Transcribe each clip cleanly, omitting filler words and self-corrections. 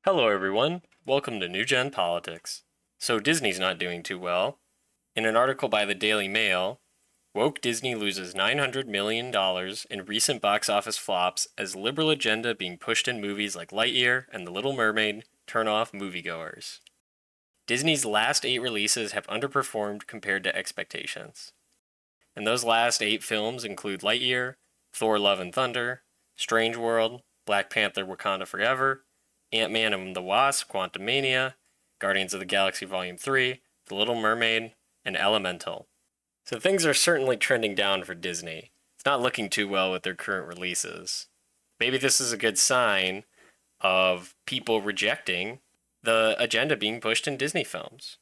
Hello, everyone. Welcome to New Gen Politics. So, Disney's not doing too well. In an article by the Daily Mail, woke Disney loses $900 million in recent box office flops as liberal agenda being pushed in movies like Lightyear and The Little Mermaid turn off moviegoers. Disney's last 8 releases have underperformed compared to expectations. And those last 8 films include Lightyear, Thor Love and Thunder, Strange World, Black Panther Wakanda Forever, Ant-Man and the Wasp, Quantumania, Guardians of the Galaxy Volume 3, The Little Mermaid, and Elemental. So things are certainly trending down for Disney. It's not looking too well with their current releases. Maybe this is a good sign of people rejecting the agenda being pushed in Disney films.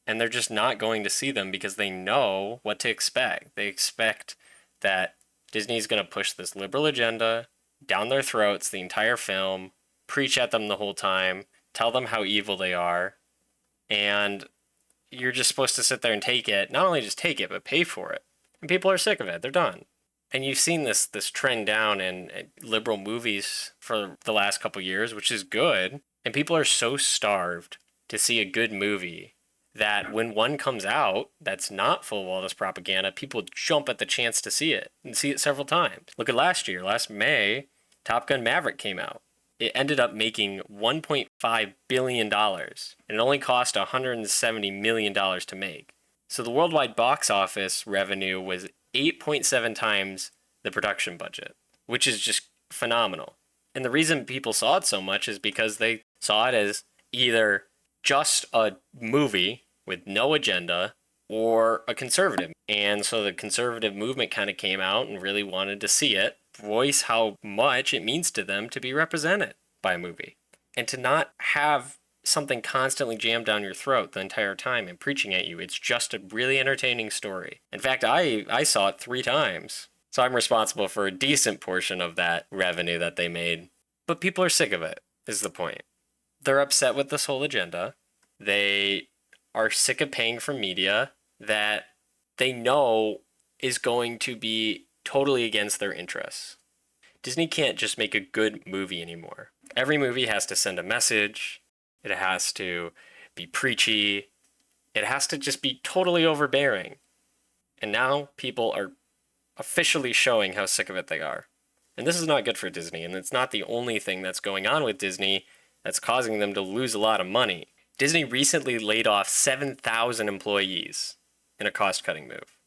And they're just not going to see them because they know what to expect. They expect that Disney's going to push this liberal agenda down their throats the entire film, preach at them the whole time, tell them how evil they are, and you're just supposed to sit there and take it. Not only just take it, but pay for it. And people are sick of it. They're done. And you've seen this trend down in liberal movies for the last couple years, which is good. And people are so starved to see a good movie that when one comes out that's not full of all this propaganda, people jump at the chance to see it and see it several times. Look at last year. Last May, Top Gun Maverick came out. It ended up making $1.5 billion, and it only cost $170 million to make. So the worldwide box office revenue was 8.7 times the production budget, which is just phenomenal. And the reason people saw it so much is because they saw it as either just a movie with no agenda or a conservative. And so the conservative movement kind of came out and really wanted to see it, voice how much it means to them to be represented by a movie. And to not have something constantly jammed down your throat the entire time and preaching at you. It's just a really entertaining story. In fact, I saw it 3 times. So I'm responsible for a decent portion of that revenue that they made. But people are sick of it, is the point. They're upset with this whole agenda. They are sick of paying for media that they know is going to be totally against their interests. Disney can't just make a good movie anymore. Every movie has to send a message. It has to be preachy. It has to just be totally overbearing. And now people are officially showing how sick of it they are. And this is not good for Disney, and it's not the only thing that's going on with Disney that's causing them to lose a lot of money. Disney recently laid off 7,000 employees in a cost-cutting move.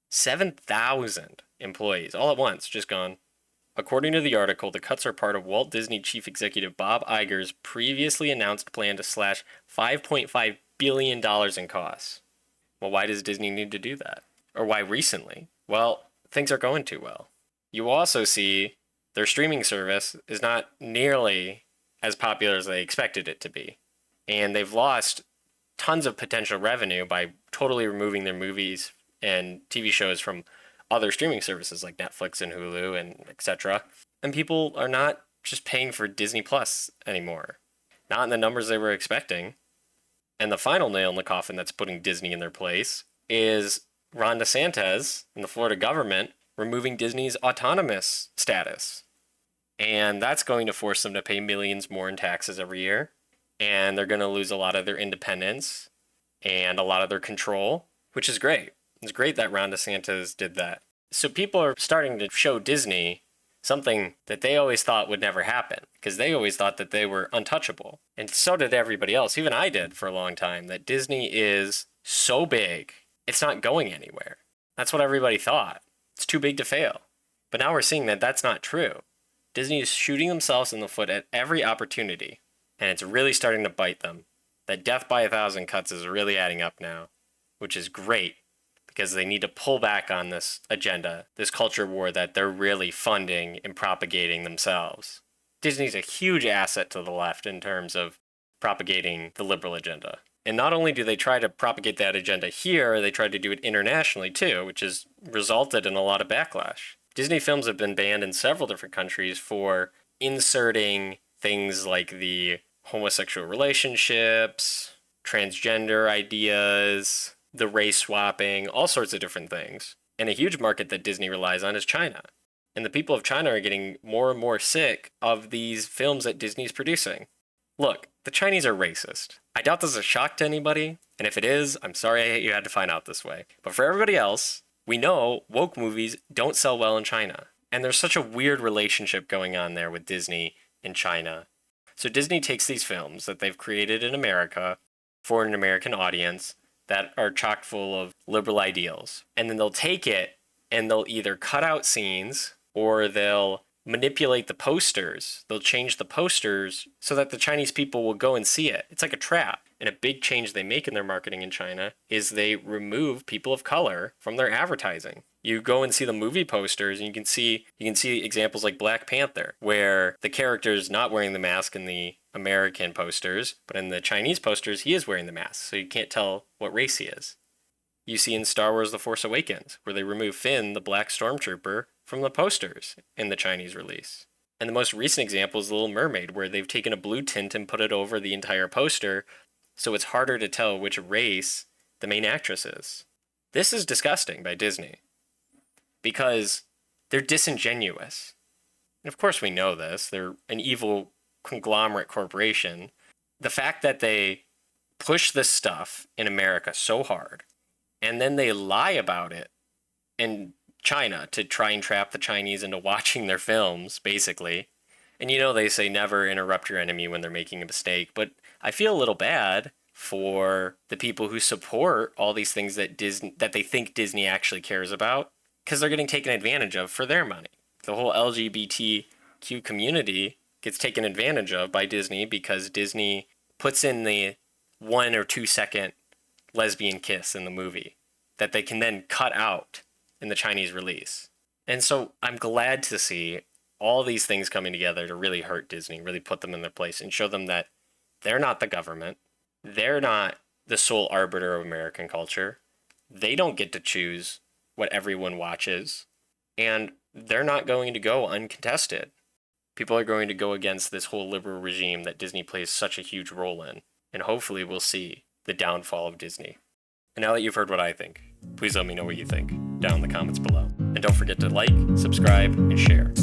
7,000 employees, all at once, just gone. According to the article, the cuts are part of Walt Disney Chief Executive Bob Iger's previously announced plan to slash $5.5 billion in costs. Well, why does Disney need to do that? Or why recently? Well, things are going too well. You also see their streaming service is not nearly as popular as they expected it to be. And they've lost tons of potential revenue by totally removing their movies and TV shows from other streaming services like Netflix and Hulu and etc. And people are not just paying for Disney Plus anymore. Not in the numbers they were expecting. And the final nail in the coffin that's putting Disney in their place is Ron DeSantis and the Florida government removing Disney's autonomous status. And that's going to force them to pay millions more in taxes every year. And they're going to lose a lot of their independence and a lot of their control, which is great. It's great that Ron DeSantis did that. So people are starting to show Disney something that they always thought would never happen, because they always thought that they were untouchable. And so did everybody else. Even I did for a long time, that Disney is so big, it's not going anywhere. That's what everybody thought. It's too big to fail. But now we're seeing that that's not true. Disney is shooting themselves in the foot at every opportunity, and it's really starting to bite them. That death by 1,000 cuts is really adding up now, which is great, because they need to pull back on this agenda, this culture war that they're really funding and propagating themselves. Disney's a huge asset to the left in terms of propagating the liberal agenda. And not only do they try to propagate that agenda here, they try to do it internationally too, which has resulted in a lot of backlash. Disney films have been banned in several different countries for inserting things like the homosexual relationships, transgender ideas, the race swapping, all sorts of different things. And a huge market that Disney relies on is China. And the people of China are getting more and more sick of these films that Disney's producing. Look, the Chinese are racist. I doubt this is a shock to anybody, and if it is, I'm sorry you had to find out this way. But for everybody else, we know woke movies don't sell well in China. And there's such a weird relationship going on there with Disney and China. So Disney takes these films that they've created in America for an American audience that are chock full of liberal ideals. And then they'll take it and they'll either cut out scenes or they'll manipulate the posters. They'll change the posters so that the Chinese people will go and see it. It's like a trap. And a big change they make in their marketing in China is they remove people of color from their advertising. You go and see the movie posters and you can see examples like Black Panther, where the character is not wearing the mask in the American posters, but in the Chinese posters he is wearing the mask, so you can't tell what race he is. You see in Star Wars The Force Awakens, where they remove Finn, the black stormtrooper, from the posters in the Chinese release. And the most recent example is The Little Mermaid, where they've taken a blue tint and put it over the entire poster, so it's harder to tell which race the main actress is. This is disgusting by Disney, because they're disingenuous. And of course we know this. They're an evil conglomerate corporation. The fact that they push this stuff in America so hard, and then they lie about it in China to try and trap the Chinese into watching their films, basically. And you know they say never interrupt your enemy when they're making a mistake, but I feel a little bad for the people who support all these things that they think Disney actually cares about, because they're getting taken advantage of for their money. The whole LGBTQ community gets taken advantage of by Disney because Disney puts in the 1 or 2 second lesbian kiss in the movie that they can then cut out in the Chinese release. And so I'm glad to see all these things coming together to really hurt Disney, really put them in their place and show them that they're not the government. They're not the sole arbiter of American culture. They don't get to choose what everyone watches. And they're not going to go uncontested. People are going to go against this whole liberal regime that Disney plays such a huge role in. And hopefully we'll see the downfall of Disney. And now that you've heard what I think, please let me know what you think down in the comments below. And don't forget to like, subscribe, and share.